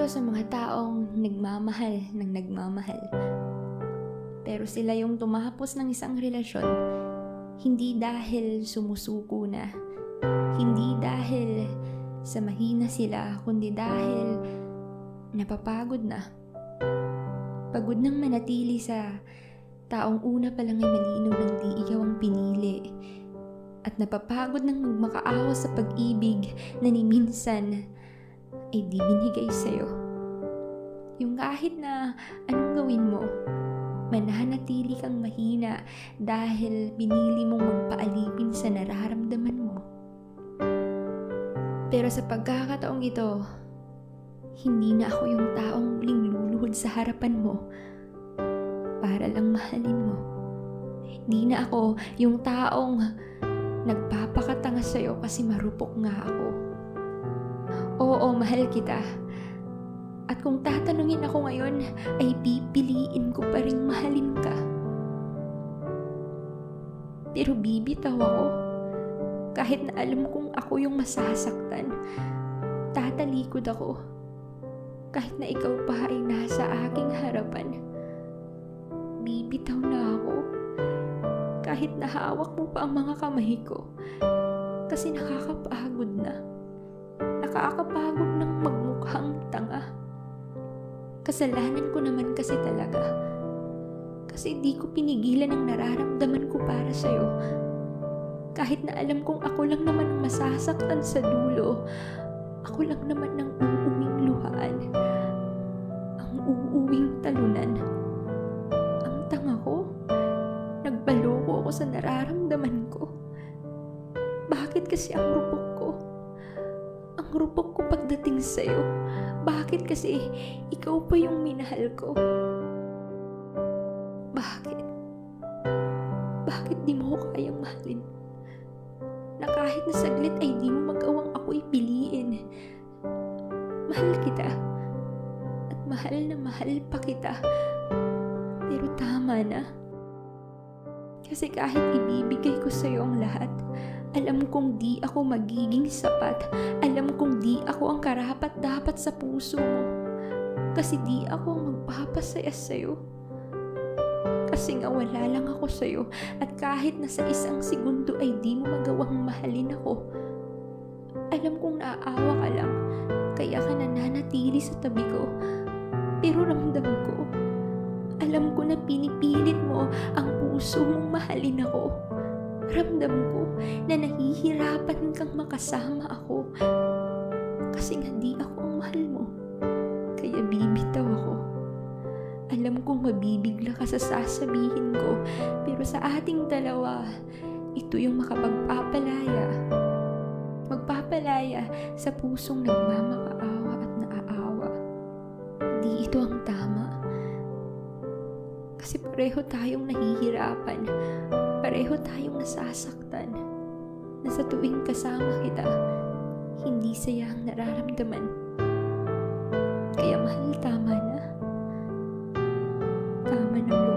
ito sa mga taong nagmamahal ng nagmamahal. Pero sila yung tumapos ng isang relasyon, hindi dahil sumusuko na, hindi dahil sa mahina sila, kundi dahil napapagod na. Pagod nang manatili sa taong una pa lang ay malinaw ng di ikaw ang pinili. At napapagod nang magmakaawa sa pag-ibig na ni minsan ay di binigay sa'yo. Yung kahit na anong gawin mo, mananatili kang mahina dahil pinili mong magpaalipin sa nararamdaman mo. Pero sa pagkakataong ito, hindi na ako yung taong muling luluhod sa harapan mo para lang mahalin mo. Hindi na ako yung taong nagpapakatanga sa'yo kasi marupok nga ako. Oo, mahal kita. At kung tatanungin ako ngayon, ay pipiliin ko pa ring mahalin ka. Pero bibitaw ako. Kahit na alam kong ako yung masasaktan, tatalikod ako. Kahit na ikaw pa ay nasa aking harapan, bibitaw na ako. Kahit na hawak mo pa ang mga kamay ko, kasi nakakapagod na. Nakakapagod ng magmukhang tanga. Kasalanan ko naman kasi talaga. Kasi di ko pinigilan ang nararamdaman ko para sa'yo. Kahit na alam kong ako lang naman ang masasaktan sa dulo, ako lang naman ang uuwing luhaan. Ang uuwing talunan. Ang tanga ko. Nagbaloko ako sa nararamdaman ko. Bakit kasi ang rupok ko? Ang rupok ko pagdating sa'yo. Bakit kasi ikaw pa yung minahal ko? Bakit? Bakit di mo ko kayang mahalin? Na kahit na saglit ay di mo magawang ako'y piliin. Mahal kita. At mahal na mahal pa kita. Pero tama na. Kasi kahit ibibigay ko sa'yo ang lahat, alam kong di ako magiging sapat. Alam kong di ako ang karapat-dapat sa puso mo. Kasi di ako ang magpapasaya sa'yo. Kasi nga wala lang ako sa'yo. At kahit na sa isang segundo ay di mo magawang mahalin ako. Alam kong naaawa ka lang. Kaya ka nananatili sa tabi ko. Pero ramdam ko. Alam ko na pinipilit mo ang puso mong mahalin ako. Ramdam ko na nahihirapan kang makasama ako. Kasi nga di ako ang mahal mo. Kaya bibitaw ako. Alam kong mabibigla ka sa sasabihin ko. Pero sa ating dalawa, ito yung makapagpapalaya. Magpapalaya sa pusong nagmamakaawa at naaawa. Di ito ang tama. Kasi pareho tayong nahihirapan. Pareho tayong nasasaktan. Na sa tuwing kasama kita, hindi saya ang nararamdaman. Kaya mahal, tama na. Tama ng